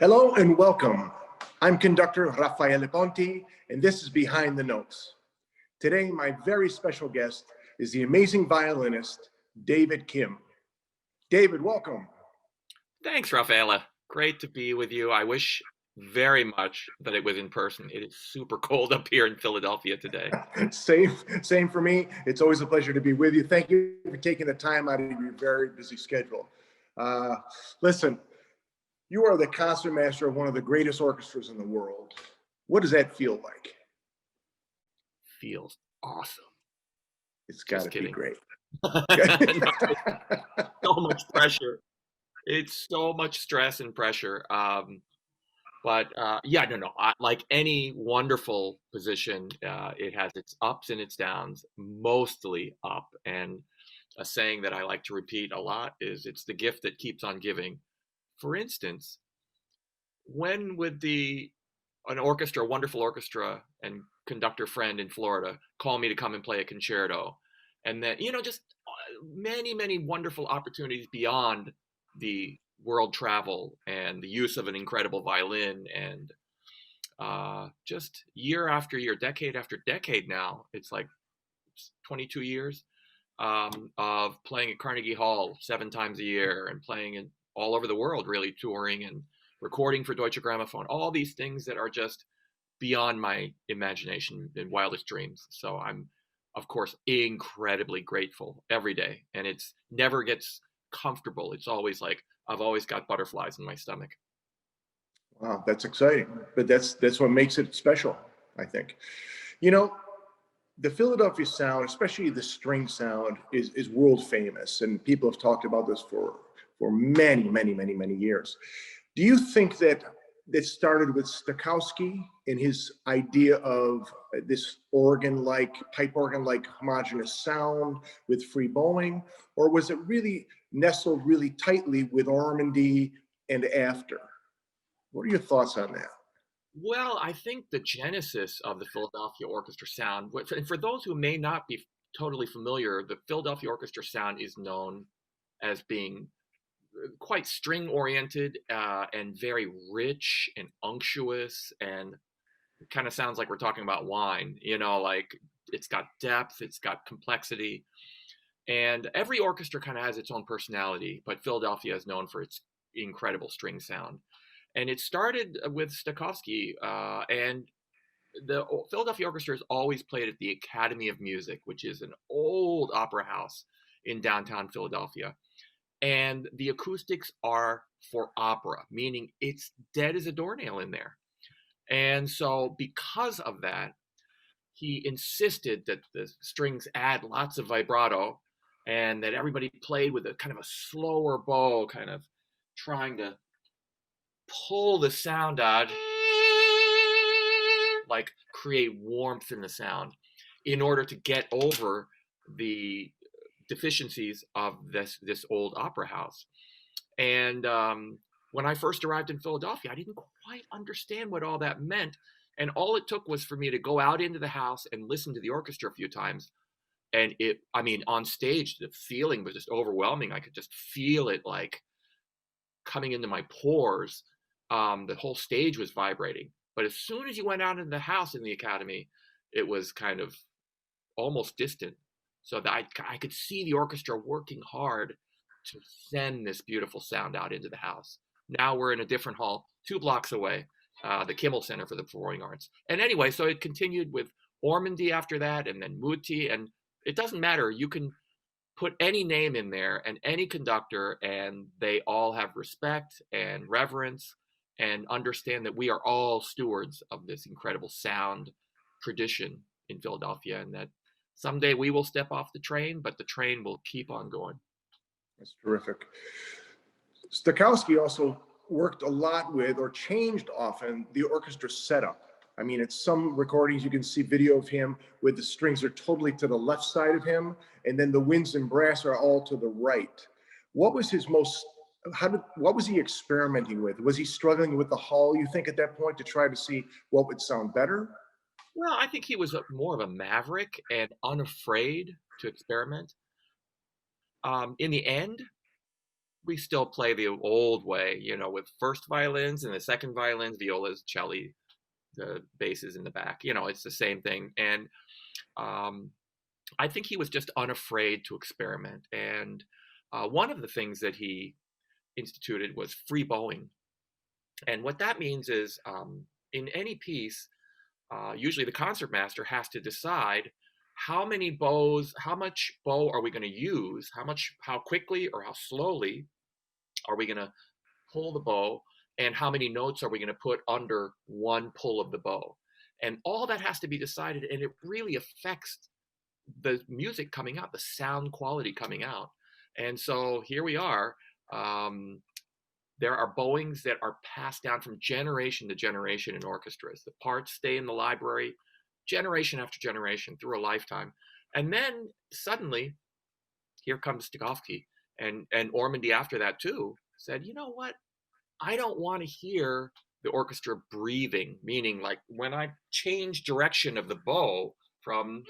Hello and welcome. I'm conductor Raffaele Ponti, and this is Behind the Notes. Today, my very special guest is the amazing violinist, David Kim. David, welcome. Thanks, Raffaele. Great to be with you. I wish very much that it was in person. It is super cold up here in Philadelphia today. Same for me. It's always a pleasure to be with you. Thank you for taking the time out of your very busy schedule. Listen, you are the concertmaster of one of the greatest orchestras in the world. What does that feel like? Feels awesome. It's got to be great. So much pressure. It's so much stress and pressure. Like any wonderful position, it has its ups and its downs, mostly up. And a saying that I like to repeat a lot is it's the gift that keeps on giving. For instance, when would an orchestra, a wonderful orchestra and conductor friend in Florida call me to come and play a concerto? And then, just many, many wonderful opportunities beyond the world travel and the use of an incredible violin. And just year after year, decade after decade now, it's like 22 years of playing at Carnegie Hall 7 times a year and playing all over the world, really touring and recording for Deutsche Grammophon, all these things that are just beyond my imagination and wildest dreams. So I'm, of course, incredibly grateful every day. And it's never gets comfortable. It's always like, I've always got butterflies in my stomach. Wow, that's exciting. But that's what makes it special, I think. The Philadelphia sound, especially the string sound, is world famous. And people have talked about this for many, many, many, many years. Do you think that started with Stokowski and his idea of this pipe organ-like homogeneous sound with free bowing, or was it really nestled really tightly with Ormandy and after? What are your thoughts on that? Well, I think the genesis of the Philadelphia Orchestra sound, and for those who may not be totally familiar, the Philadelphia Orchestra sound is known as being quite string oriented and very rich and unctuous, and it kind of sounds like we're talking about wine, like it's got depth, it's got complexity, and every orchestra kind of has its own personality, but Philadelphia is known for its incredible string sound. And it started with Stokowski, and the Philadelphia Orchestra has always played at the Academy of Music, which is an old opera house in downtown Philadelphia. And the acoustics are for opera, meaning it's dead as a doornail in there. And so because of that, he insisted that the strings add lots of vibrato and that everybody played with a kind of a slower bow, kind of trying to pull the sound out, like create warmth in the sound in order to get over the deficiencies of this old opera house. And when I first arrived in Philadelphia, I didn't quite understand what all that meant. And all it took was for me to go out into the house and listen to the orchestra a few times. And on stage, the feeling was just overwhelming. I could just feel it like coming into my pores. The whole stage was vibrating. But as soon as you went out into the house in the Academy, it was kind of almost distant. So that I could see the orchestra working hard to send this beautiful sound out into the house. Now we're in a different hall, 2 blocks away, the Kimmel Center for the Performing Arts. And anyway, so it continued with Ormandy after that, and then Muti, and it doesn't matter. You can put any name in there and any conductor, and they all have respect and reverence and understand that we are all stewards of this incredible sound tradition in Philadelphia, and that someday we will step off the train, but the train will keep on going. That's terrific. Stokowski also worked a lot with, or changed often, the orchestra setup. I mean, at some recordings, you can see video of him with the strings are totally to the left side of him, and then the winds and brass are all to the right. What was his what was he experimenting with? Was he struggling with the hull, you think, at that point to try to see what would sound better? Well, I think he was more of a maverick and unafraid to experiment. In the end, we still play the old way, you know, with first violins and the second violins, violas, cello, the basses in the back. You know, it's the same thing. And um, I think he was just unafraid to experiment. And one of the things that he instituted was free bowing. And what that means is in any piece, usually the concertmaster has to decide how many bows, how much bow are we going to use, how quickly or how slowly are we going to pull the bow, and how many notes are we going to put under one pull of the bow. And all that has to be decided, and it really affects the music coming out, the sound quality coming out. And so here we are. There are bowings that are passed down from generation to generation in orchestras. The parts stay in the library generation after generation through a lifetime. And then suddenly, here comes Stokowski, and Ormandy after that too, said, you know what? I don't want to hear the orchestra breathing, meaning like when I change direction of the bow from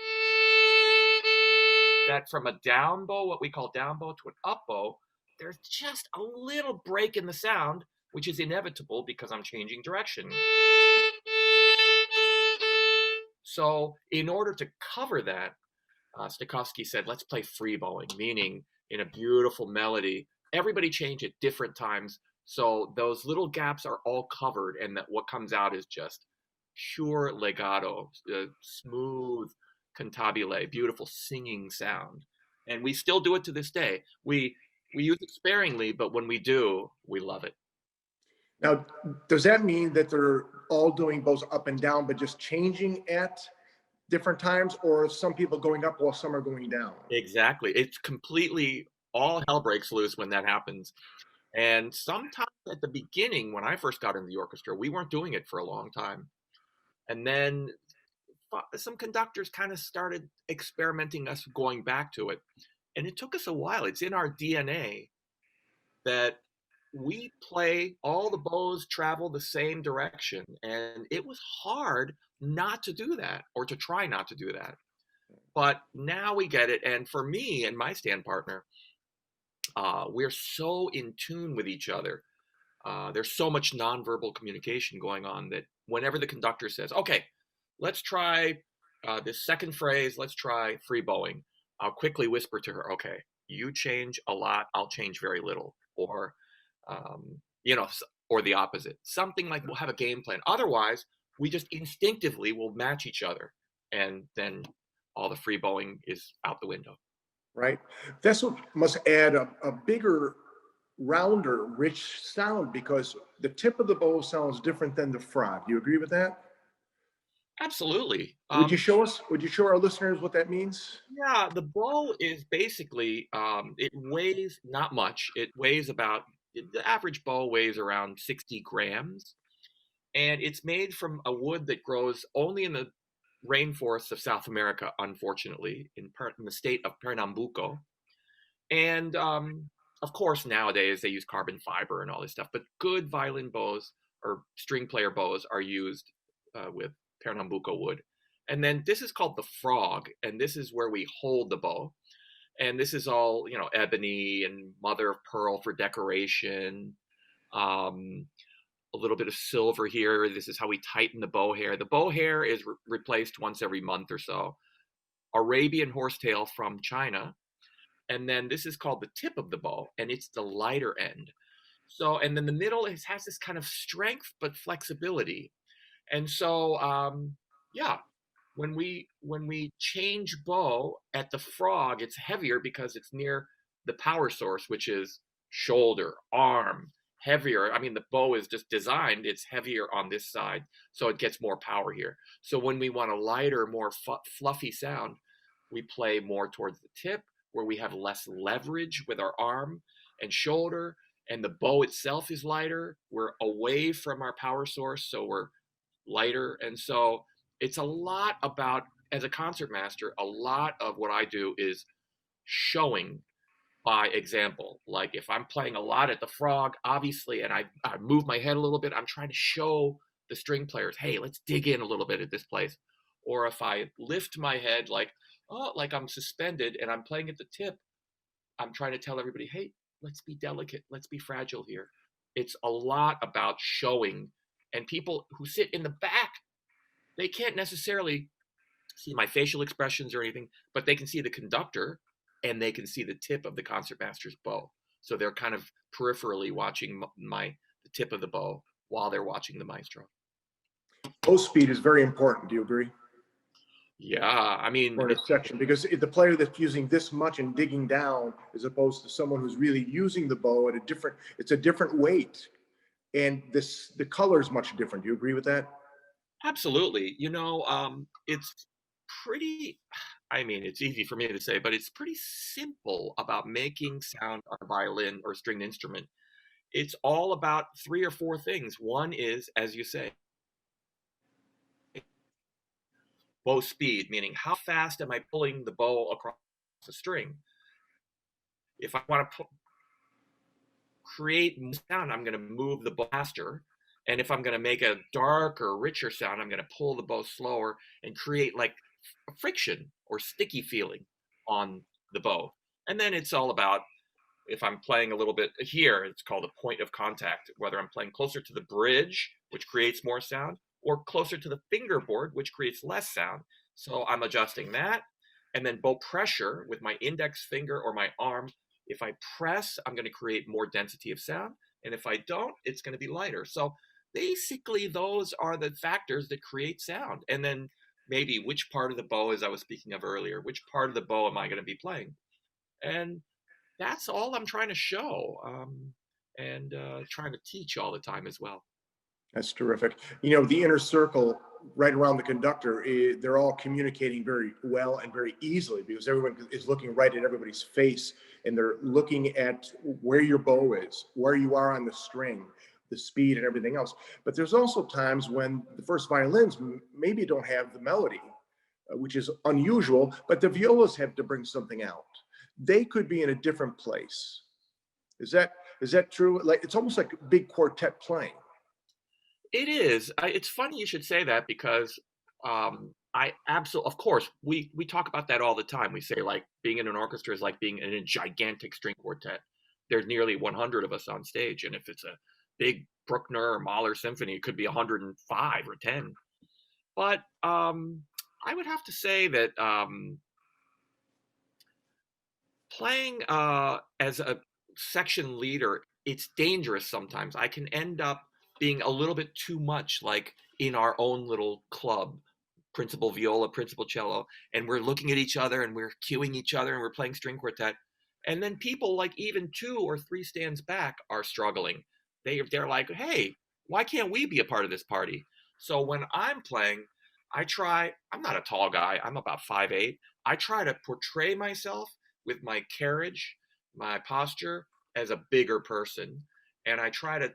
a down bow, what we call down bow, to an up bow, there's just a little break in the sound, which is inevitable because I'm changing direction. So in order to cover that, Stokowski said, let's play free bowing, meaning in a beautiful melody, everybody change at different times. So those little gaps are all covered, and that what comes out is just pure legato, smooth cantabile, beautiful singing sound. And we still do it to this day. We use it sparingly, but when we do, we love it. Now, does that mean that they're all doing bows up and down, but just changing at different times, or some people going up while some are going down? Exactly. It's completely, all hell breaks loose when that happens. And sometimes at the beginning, when I first got into the orchestra, we weren't doing it for a long time. And then some conductors kind of started experimenting us going back to it. And it took us a while. It's in our DNA that we play, all the bows travel the same direction. And it was hard not to do that, or to try not to do that. But now we get it. And for me and my stand partner, we're so in tune with each other. There's so much nonverbal communication going on that whenever the conductor says, okay, let's try this second phrase, let's try free bowing, I'll quickly whisper to her, okay, you change a lot, I'll change very little. Or, you know, or the opposite. Something like we'll have a game plan. Otherwise, we just instinctively will match each other. And then all the free bowing is out the window. Right. That's what must add a bigger, rounder, rich sound, because the tip of the bow sounds different than the frog. Do you agree with that? Absolutely. Would you show us, would you show our listeners what that means? Yeah, the bow is basically, it weighs not much. It weighs about, the average bow weighs around 60 grams. And it's made from a wood that grows only in the rainforests of South America, unfortunately, in the state of Pernambuco. And of course, nowadays they use carbon fiber and all this stuff, but good violin bows or string player bows are used with Pernambuco wood. And then this is called the frog, and this is where we hold the bow. And this is all, you know, ebony and mother of pearl for decoration. A little bit of silver here. This is how we tighten the bow hair. The bow hair is replaced once every month or so. Arabian horsetail from China. And then this is called the tip of the bow, and it's the lighter end. So, and then the middle has this kind of strength but flexibility. And so, yeah, when we change bow at the frog, it's heavier because it's near the power source, which is shoulder, arm, heavier. I mean, the bow is just designed, it's heavier on this side, so it gets more power here. So when we want a lighter, more fluffy sound, we play more towards the tip, where we have less leverage with our arm and shoulder, and the bow itself is lighter. We're away from our power source, so we're lighter. And so it's a lot about, as a concertmaster, a lot of what I do is showing by example. Like if I'm playing a lot at the frog, obviously, and I move my head a little bit, I'm trying to show the string players, hey, let's dig in a little bit at this place. Or if I lift my head like, oh, like I'm suspended and I'm playing at the tip, I'm trying to tell everybody, hey, let's be delicate, let's be fragile here. It's a lot about showing, and people who sit in the back, they can't necessarily see my facial expressions or anything, but they can see the conductor and they can see the tip of the concertmaster's bow. So they're kind of peripherally watching the tip of the bow while they're watching the maestro. Bow speed is very important. Do you agree? Yeah, I mean, For a section, because the player that's using this much and digging down, as opposed to someone who's really using the bow at it's a different weight, and the color is much different. Do you agree with that? absolutely. It's pretty, I mean, it's easy for me to say, but it's pretty simple about making sound on a violin or stringed instrument. It's all about three or four things. One is, as you say, bow speed, meaning how fast am I pulling the bow across the string? If I want to create sound, I'm going to move the bow faster. And if I'm going to make a darker, richer sound, I'm going to pull the bow slower and create like a friction or sticky feeling on the bow. And then it's all about, if I'm playing a little bit here, it's called a point of contact, whether I'm playing closer to the bridge, which creates more sound, or closer to the fingerboard, which creates less sound. So I'm adjusting that. And then bow pressure with my index finger or my arm. If I press, I'm going to create more density of sound. And if I don't, it's going to be lighter. So basically, those are the factors that create sound. And then maybe which part of the bow, as I was speaking of earlier, which part of the bow am I going to be playing? And that's all I'm trying to show, and trying to teach all the time as well. That's terrific. You know, the inner circle right around the conductor, they're all communicating very well and very easily because everyone is looking right at everybody's face and they're looking at where your bow is, where you are on the string, the speed and everything else. But there's also times when the first violins maybe don't have the melody, which is unusual, but the violas have to bring something out. They could be in a different place. Is that true? Like, it's almost like big quartet playing. It is. It's funny you should say that because I absolutely, of course, we talk about that all the time. We say like being in an orchestra is like being in a gigantic string quartet. There's nearly 100 of us on stage, and if it's a big Bruckner or Mahler symphony, it could be 105 or 10. But I would have to say that playing as a section leader, it's dangerous sometimes. I can end up being a little bit too much like in our own little club, principal viola, principal cello, and we're looking at each other and we're cueing each other and we're playing string quartet. And then people like even two or three stands back are struggling. They're like, hey, why can't we be a part of this party? So when I'm playing, I'm not a tall guy, I'm about 5'8". I try to portray myself with my carriage, my posture as a bigger person. And I try to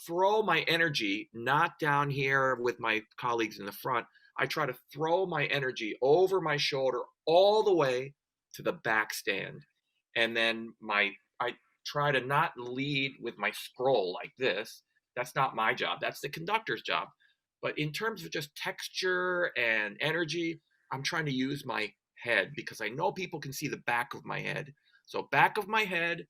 throw my energy not down here with my colleagues in the front. I try to throw my energy over my shoulder all the way to the back stand. And then I try to not lead with my scroll like this. That's not my job. That's the conductor's job. But in terms of just texture and energy, I'm trying to use my head because I know people can see the back of my head. So back of my head,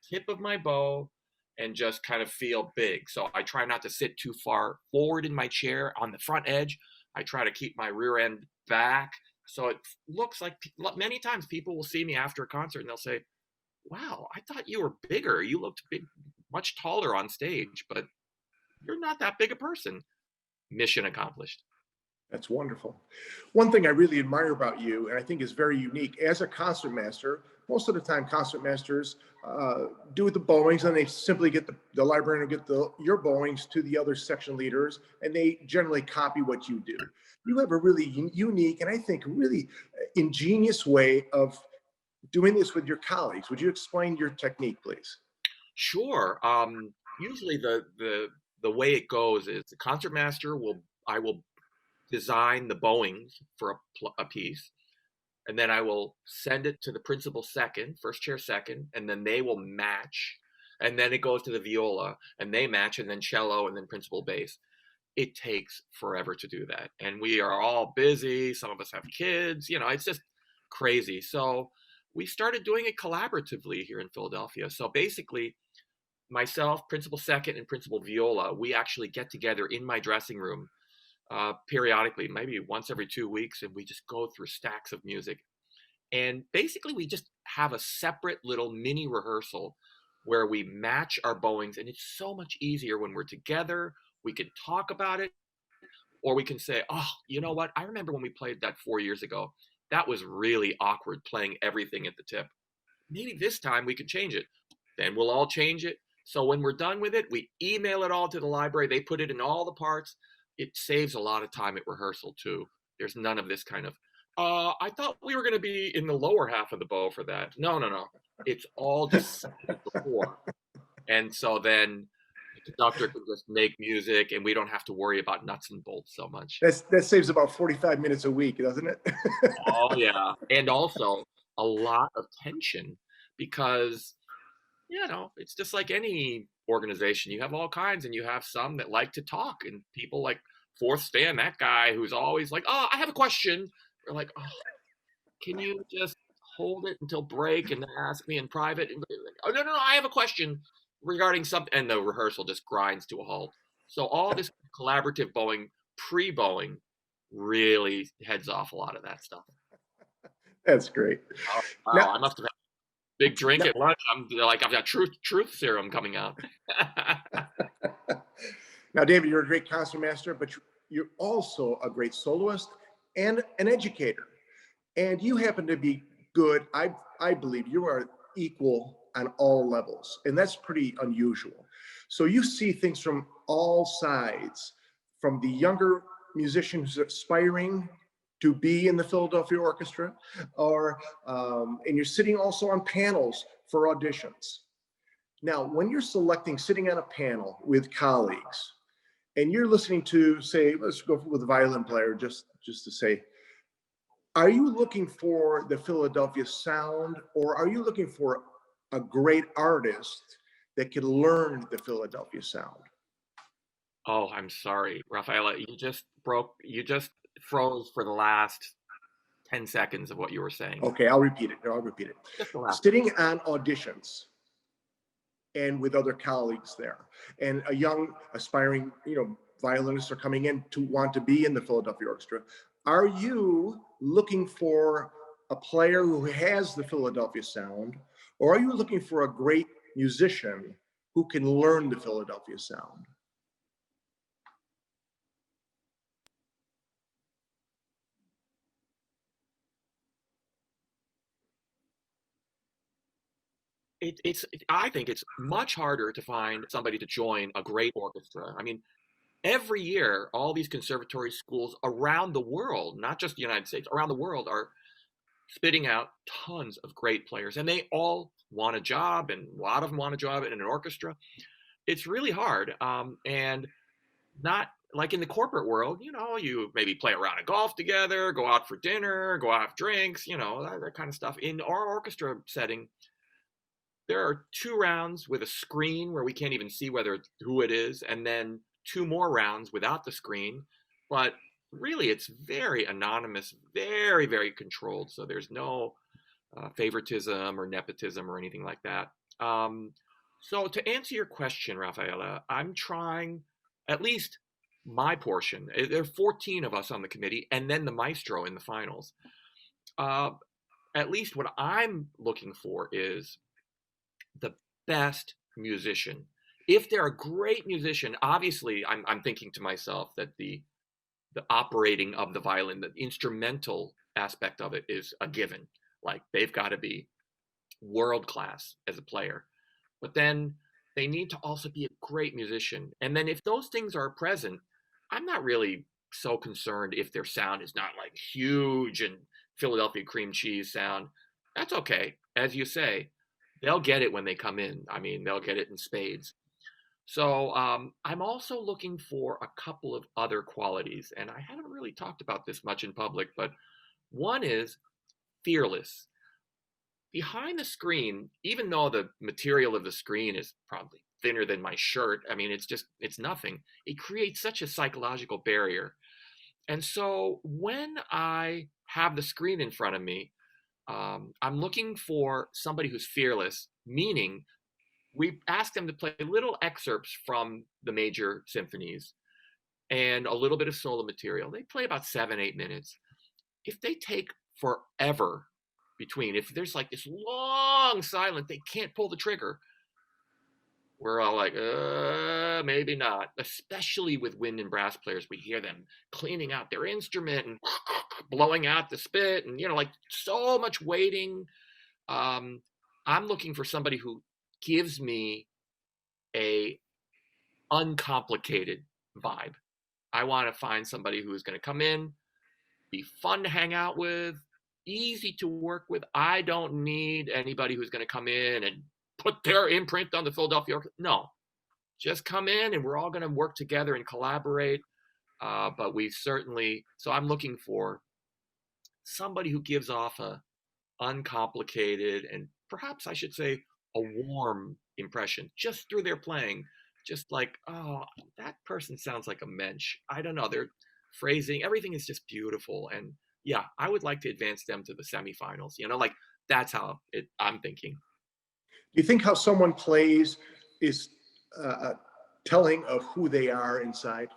tip of my bow, and just kind of feel big. So I try not to sit too far forward in my chair on the front edge. I try to keep my rear end back. So it looks like many times people will see me after a concert and they'll say, wow, I thought you were bigger. You looked big, much taller on stage, but you're not that big a person. Mission accomplished. That's wonderful. One thing I really admire about you, and I think is very unique, as a concertmaster, most of the time concertmasters do the bowings and they simply get the librarian will get your bowings to the other section leaders and they generally copy what you do. You have a really unique and I think really ingenious way of doing this with your colleagues. Would you explain your technique, please? Sure. Usually the way it goes is the concertmaster I will design the bowings for a piece, and then I will send it to the principal second, first chair second, and then they will match, and then it goes to the viola, and they match, and then cello, and then principal bass. It takes forever to do that, and we are all busy. Some of us have kids. It's just crazy. So we started doing it collaboratively here in Philadelphia. So basically, myself, principal second, and principal viola, we actually get together in my dressing room periodically, maybe once every 2 weeks, and we just go through stacks of music. And basically, we just have a separate little mini rehearsal where we match our bowings, and it's so much easier when we're together. We can talk about it, or we can say, oh, you know what? I remember when we played that 4 years ago. That was really awkward playing everything at the tip. Maybe this time we can change it. Then we'll all change it. So when we're done with it, we email it all to the library. They put it in all the parts. It saves a lot of time at rehearsal too. There's none of this kind of, I thought we were going to be in the lower half of the bow for that. No, no, no. It's all decided before. And so then the conductor can just make music and we don't have to worry about nuts and bolts so much. That saves about 45 minutes a week, doesn't it? Oh, yeah. And also a lot of tension because, it's just like any organization. You have all kinds, and you have some that like to talk, and people like fourth stand, that guy who's always like, oh, I have a question. We're like, oh, can you just hold it until break and ask me in private? And, oh, no, no, no, I have a question regarding something. And the rehearsal just grinds to a halt. So all this collaborative bowing, pre-bowing, really heads off a lot of that stuff. That's great. Oh, wow, Now, I must have had a big drink at lunch. I'm like, I've got truth serum coming out. now, David, you're a great concertmaster, but you're also a great soloist and an educator. And you happen to be good. I believe you are equal on all levels, and that's pretty unusual. So you see things from all sides, from the younger musician who's aspiring to be in the Philadelphia Orchestra, or and you're sitting also on panels for auditions. Now, when you're sitting on a panel with colleagues, and you're listening to, say, let's go with a violin player, just to say, are you looking for the Philadelphia sound, or are you looking for a great artist that can learn the Philadelphia sound? Oh, I'm sorry, Raffaele. You just froze for the last 10 seconds of what you were saying. Okay, I'll repeat it. Just the last. Sitting on auditions and with other colleagues there, and a young aspiring, violinists are coming in to want to be in the Philadelphia Orchestra. Are you looking for a player who has the Philadelphia sound, or are you looking for a great musician who can learn the Philadelphia sound? I think it's much harder to find somebody to join a great orchestra. I mean, every year, all these conservatory schools around the world, not just the United States, around the world, are spitting out tons of great players, and they all want a job, and a lot of them want a job in an orchestra. It's really hard, and not like in the corporate world. You maybe play a round of golf together, go out for dinner, go out for drinks, that kind of stuff. In our orchestra setting, there are 2 rounds with a screen where we can't even see who it is, and then 2 more rounds without the screen. But really, it's very anonymous, very, very controlled. So there's no favoritism or nepotism or anything like that. So to answer your question, Raffaella, I'm trying at least my portion. There are 14 of us on the committee, and then the maestro in the finals. At least what I'm looking for is the best musician. If they're a great musician, obviously I'm thinking to myself that the operating of the violin, the instrumental aspect of it is a given. Like they've got to be world class as a player. But then they need to also be a great musician. And then if those things are present, I'm not really so concerned if their sound is not like huge and Philadelphia cream cheese sound. That's okay. As you say, they'll get it when they come in. I mean, they'll get it in spades. So I'm also looking for a couple of other qualities, and I haven't really talked about this much in public, but one is fearless. Behind the screen, even though the material of the screen is probably thinner than my shirt, I mean, it's nothing. It creates such a psychological barrier. And so when I have the screen in front of me, I'm looking for somebody who's fearless, meaning we ask them to play little excerpts from the major symphonies and a little bit of solo material. They play about 7, 8 minutes. If they take forever between, if there's like this long silence, they can't pull the trigger. We're all like, maybe not. Especially with wind and brass players, we hear them cleaning out their instrument and blowing out the spit, and like so much waiting. I'm looking for somebody who gives me a uncomplicated vibe. I want to find somebody who is going to come in, be fun to hang out with, easy to work with. I don't need anybody who's going to come in and put their imprint on the Philadelphia Orchestra. No, just come in and we're all going to work together and collaborate. But we certainly, so I'm looking for somebody who gives off a uncomplicated and perhaps I should say a warm impression just through their playing. Just like, oh, that person sounds like a mensch. I don't know. Their phrasing, everything is just beautiful. And yeah, I would like to advance them to the semifinals. Like that's how I'm thinking. Do you think how someone plays is telling of who they are inside?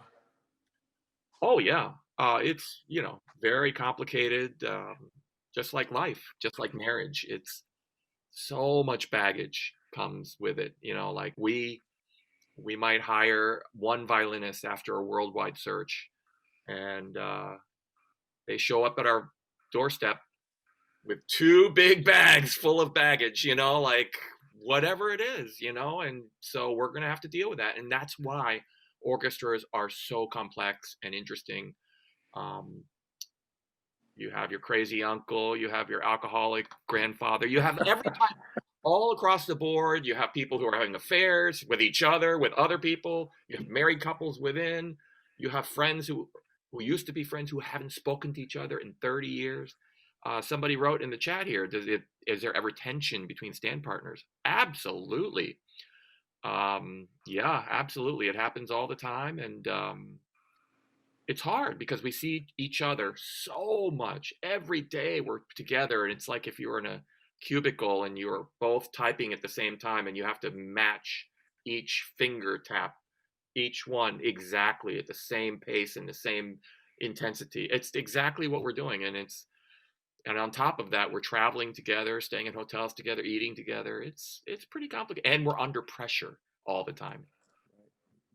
Oh yeah, it's very complicated, just like life, just like marriage. It's so much baggage comes with it. Like we might hire one violinist after a worldwide search, and they show up at our doorstep with 2 big bags full of baggage. Like whatever it is. And so we're gonna have to deal with that, and that's why orchestras are so complex and interesting. You have your crazy uncle, you have your alcoholic grandfather, you have every type all across the board. You have people who are having affairs with each other, with other people. You have married couples within. You have friends who used to be friends who haven't spoken to each other in 30 years. Somebody wrote in the chat here, is there ever tension between stand partners? Absolutely. Yeah, absolutely. It happens all the time. And it's hard because we see each other so much every day. We're together, and it's like if you were in a cubicle and you were both typing at the same time and you have to match each finger tap, each one exactly at the same pace and the same intensity. It's exactly what we're doing. And on top of that, we're traveling together, staying in hotels together, eating together. It's pretty complicated, and we're under pressure all the time.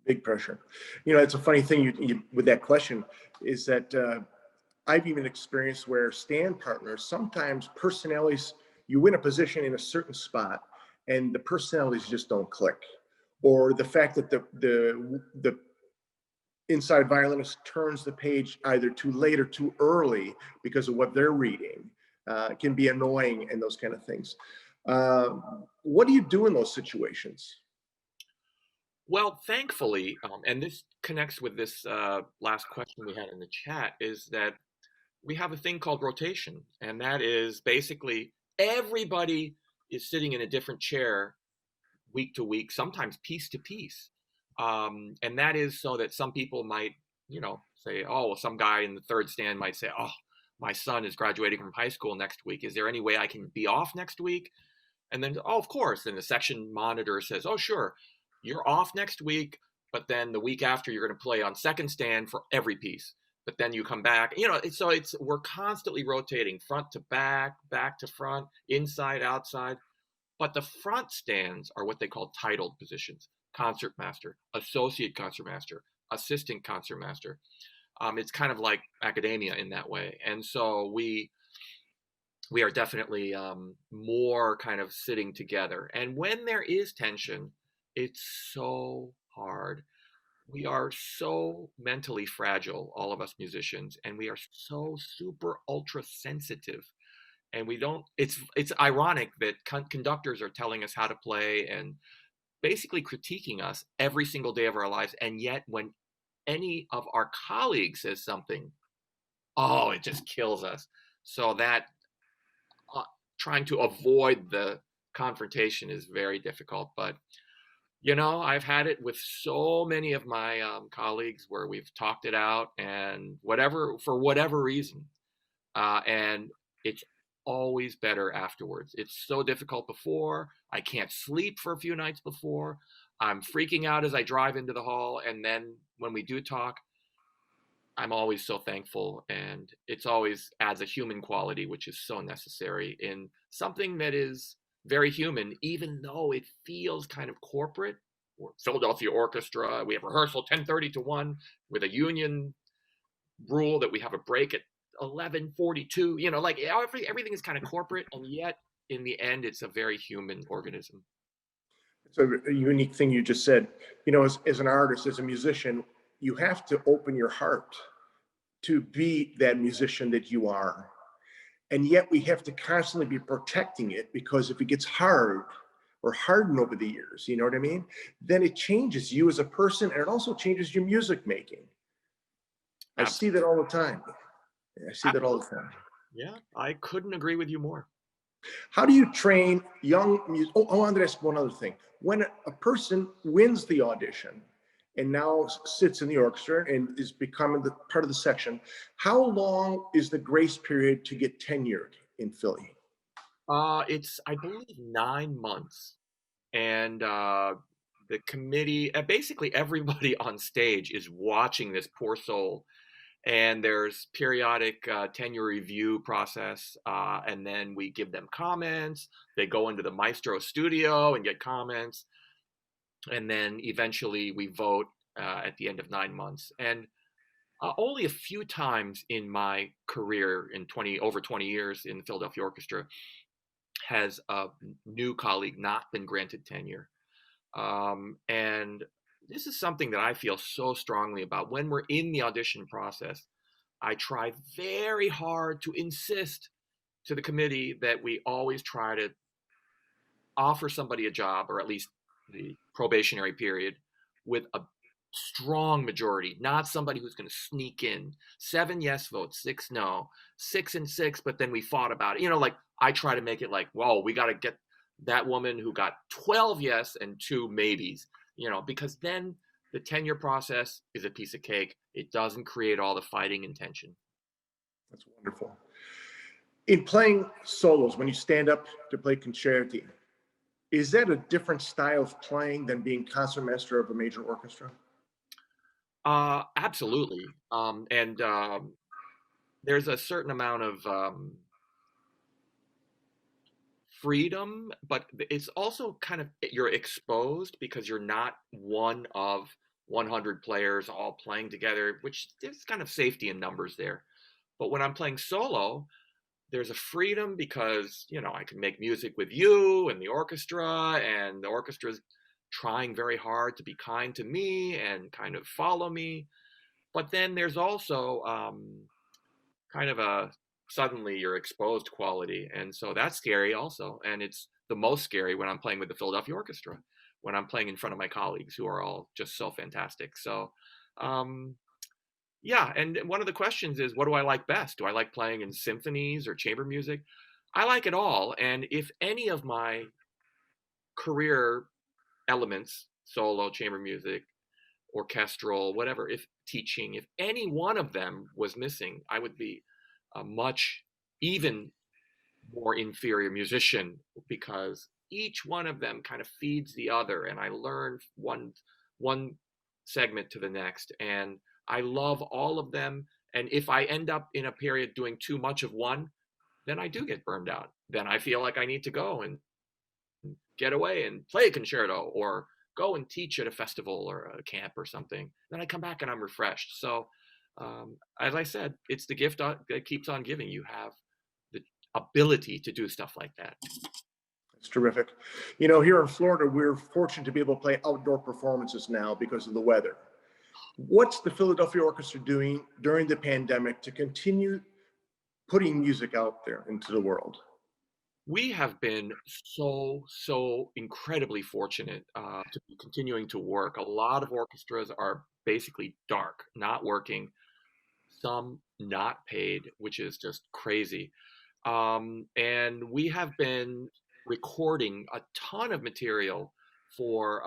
Big pressure. It's a funny thing you with that question is that I've even experienced where stand partners, sometimes personalities, you win a position in a certain spot and the personalities just don't click, or the fact that the inside violinist turns the page either too late or too early because of what they're reading can be annoying, and those kind of things. What do you do in those situations? Well, thankfully, and this connects with this last question we had in the chat, is that we have a thing called rotation. And that is basically everybody is sitting in a different chair week to week, sometimes piece to piece. And that is so that some people might, say, oh, well, some guy in the third stand might say, oh, my son is graduating from high school next week. Is there any way I can be off next week? And then, oh, of course. And the section monitor says, oh, sure, you're off next week, but then the week after you're going to play on second stand for every piece. But then you come back, so we're constantly rotating front to back, back to front, inside, outside. But the front stands are what they call titled positions: concertmaster, associate concertmaster, assistant concertmaster. It's kind of like academia in that way. And so we are definitely more kind of sitting together. And when there is tension, it's so hard. We are so mentally fragile, all of us musicians, and we are so super ultra sensitive. And we don't, it's ironic that conductors are telling us how to play and basically critiquing us every single day of our lives. And yet when any of our colleagues says something, oh, it just kills us. So that trying to avoid the confrontation is very difficult. But I've had it with so many of my colleagues where we've talked it out, and for whatever reason, and it's always better afterwards. It's so difficult before. I can't sleep for a few nights before. I'm freaking out as I drive into the hall. And then when we do talk, I'm always so thankful. And it's always adds a human quality, which is so necessary in something that is very human, even though it feels kind of corporate. We're Philadelphia Orchestra. We have rehearsal 10:30 to 1 with a union rule that we have a break at 11:42. Like everything is kind of corporate, and yet in the end, it's a very human organism. It's a unique thing you just said. As an artist, as a musician, you have to open your heart to be that musician that you are. And yet we have to constantly be protecting it, because if it gets hard or hardened over the years, you know what I mean? Then it changes you as a person, and it also changes your music making. I see that all the time. I see that all the time. Yeah, I couldn't agree with you more. How do you train young music? I wanted to ask one other thing. When a person wins the audition and now sits in the orchestra and is becoming the part of the section, how long is the grace period to get tenured in Philly? It's, I believe, 9 months, and the committee, basically everybody on stage is watching this poor soul, and there's periodic tenure review process, and then we give them comments. They go into the maestro studio and get comments, and then eventually we vote at the end of 9 months. And only a few times in my career, in over 20 years in the Philadelphia Orchestra, has a new colleague not been granted tenure. And this is something that I feel so strongly about. When we're in the audition process, I try very hard to insist to the committee that we always try to offer somebody a job, or at least the probationary period, with a strong majority, not somebody who's going to sneak in 7 yes votes, 6 no, 6 and 6, but then we fought about it. Like I try to make it like, whoa, we got to get that woman who got 12 yes and 2 maybes, because then the tenure process is a piece of cake. It doesn't create all the fighting and tension. That's wonderful. In playing solos, when you stand up to play concerti, is that a different style of playing than being concertmaster of a major orchestra? Absolutely. And there's a certain amount of freedom, but it's also kind of, you're exposed because you're not one of 100 players all playing together, which there's kind of safety in numbers there. But when I'm playing solo, there's a freedom because, I can make music with you and the orchestra's trying very hard to be kind to me and kind of follow me. But then there's also kind of a suddenly you're exposed quality. And so that's scary also. And it's the most scary when I'm playing with the Philadelphia Orchestra, when I'm playing in front of my colleagues who are all just so fantastic. So, yeah. And one of the questions is, what do I like best? Do I like playing in symphonies or chamber music? I like it all. And if any of my career elements, solo, chamber music, orchestral, whatever, if teaching, if any one of them was missing, I would be a much even more inferior musician, because each one of them kind of feeds the other, and I learn one segment to the next, and I love all of them. And if I end up in a period doing too much of one, then I do get burned out. Then I feel like I need to go and get away and play a concerto, or go and teach at a festival or a camp or something. Then I come back and I'm refreshed. So, as I said, it's the gift that keeps on giving. You have the ability to do stuff like that. It's terrific. Here in Florida, we're fortunate to be able to play outdoor performances now because of the weather. What's the Philadelphia Orchestra doing during the pandemic to continue putting music out there into the world? We have been so incredibly fortunate to be continuing to work. A lot of orchestras are basically dark, not working, some not paid, which is just crazy. And we have been recording a ton of material for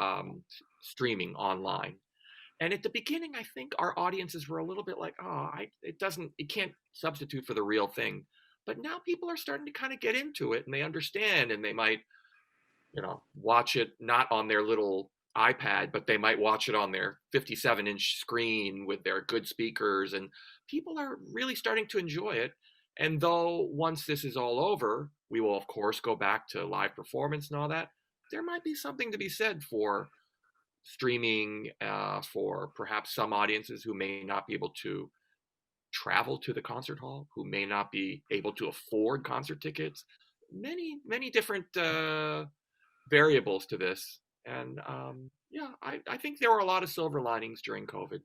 streaming online. And at the beginning, I think our audiences were a little bit like, oh, it can't substitute for the real thing. But now people are starting to kind of get into it, and they understand, and they might, watch it not on their little iPad, but they might watch it on their 57-inch screen with their good speakers, and people are really starting to enjoy it. And though once this is all over, we will of course go back to live performance and all that, there might be something to be said for streaming, for perhaps some audiences who may not be able to travel to the concert hall, who may not be able to afford concert tickets. Many different variables to this. And yeah, I think there were a lot of silver linings during COVID.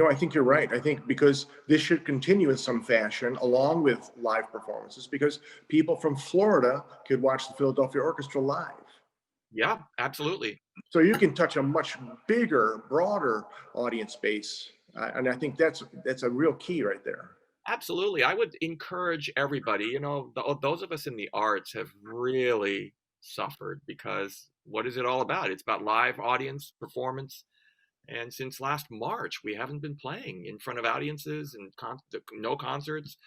I think you're right. I think because this should continue in some fashion along with live performances, because people from Florida could watch the Philadelphia Orchestra live. Yeah, absolutely. So you can touch a much bigger, broader audience base. And I think that's a real key right there. Absolutely. I would encourage everybody, those of us in the arts have really suffered, because what is it all about? It's about live audience performance. And since last March, we haven't been playing in front of audiences and no concerts.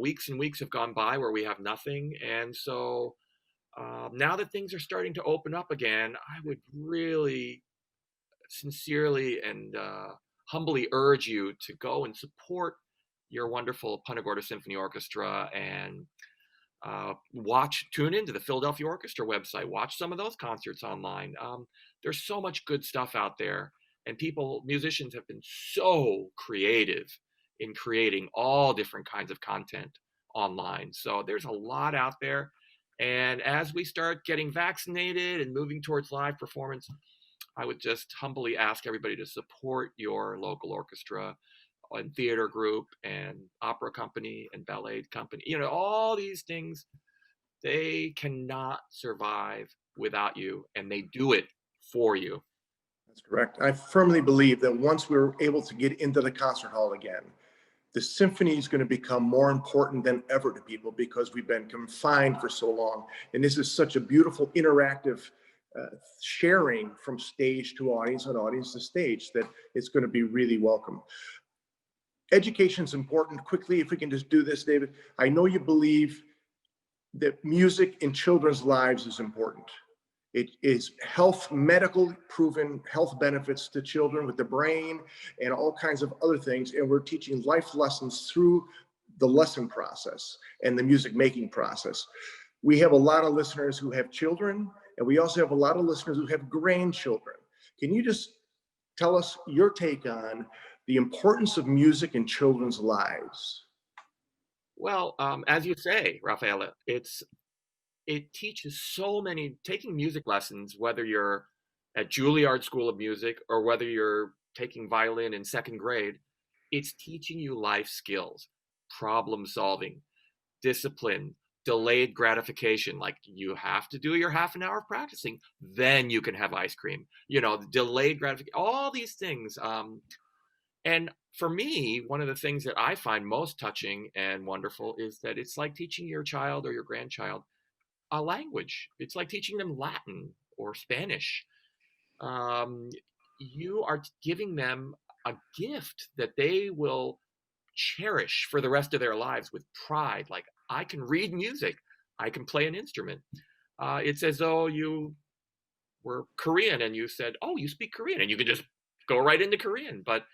Weeks and weeks have gone by where we have nothing. And so now that things are starting to open up again, I would really sincerely and humbly urge you to go and support your wonderful Punta Gorda Symphony Orchestra, and tune into the Philadelphia Orchestra website, watch some of those concerts online. There's so much good stuff out there, and musicians have been so creative in creating all different kinds of content online. So there's a lot out there. And as we start getting vaccinated and moving towards live performance, I would just humbly ask everybody to support your local orchestra and theater group and opera company and ballet company. All these things, they cannot survive without you, and they do it for you. That's correct. I firmly believe that once we're able to get into the concert hall again, the symphony is going to become more important than ever to people, because we've been confined for so long. And this is such a beautiful interactive sharing from stage to audience and audience to stage that it's going to be really welcome. Education is important. Quickly, if we can just do this, David, I know you believe that music in children's lives is important. It is medical proven health benefits to children with the brain and all kinds of other things. And we're teaching life lessons through the lesson process and the music making process. We have a lot of listeners who have children, and we also have a lot of listeners who have grandchildren. Can you just tell us your take on the importance of music in children's lives? Well, as you say, Raffaele, it teaches taking music lessons, whether you're at Juilliard School of Music or whether you're taking violin in second grade. It's teaching you life skills, problem solving, discipline, delayed gratification. Like, you have to do your half an hour of practicing, then you can have ice cream. Delayed gratification, all these things. And for me, one of the things that I find most touching and wonderful is that it's like teaching your child or your grandchild a language. It's like teaching them Latin or Spanish. Um, you are giving them a gift that they will cherish for the rest of their lives with pride. Like, I can read music, I can play an instrument. It's as though you were Korean and you said, "Oh, you speak Korean," and you could just go right into Korean. But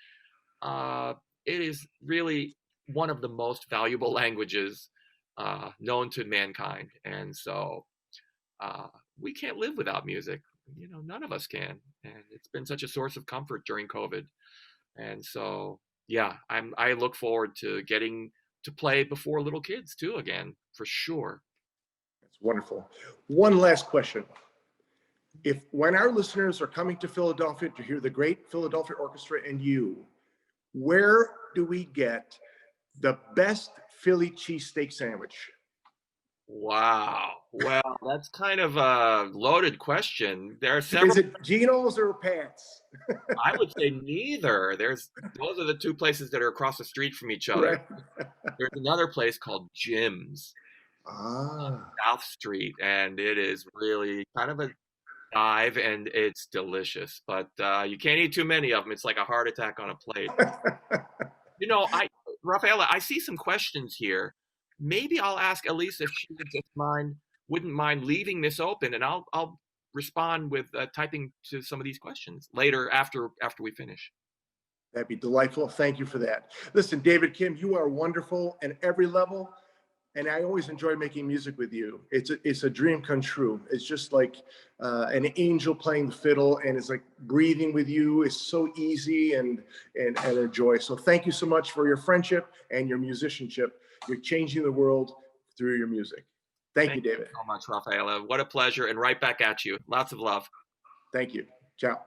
it is really one of the most valuable languages known to mankind. And so we can't live without music. None of us can. And it's been such a source of comfort during COVID. And so, yeah, I look forward to getting to play before little kids too again, for sure. That's wonderful. One last question. When our listeners are coming to Philadelphia to hear the great Philadelphia Orchestra and you, where do we get the best Philly cheesesteak sandwich? Wow. Well, that's kind of a loaded question. There are several. Is it Geno's or Pat's? I would say neither. Those are the two places that are across the street from each other. Right. There's another place called Jim's Ah. South Street, and it is really kind of a dive, and it's delicious. But you can't eat too many of them. It's like a heart attack on a plate. Raffaele, I see some questions here maybe I'll ask Elise if she wouldn't mind leaving this open, and I'll respond with typing to some of these questions later after we finish. That'd be delightful. Thank you for that. Listen, David Kim, you are wonderful at every level. And I always enjoy making music with you. It's a dream come true. It's just like an angel playing the fiddle, and it's like breathing with you. It's so easy and a joy. So thank you so much for your friendship and your musicianship. You're changing the world through your music. Thank you, David. So much, Raffaele. What a pleasure, and right back at you. Lots of love. Thank you. Ciao.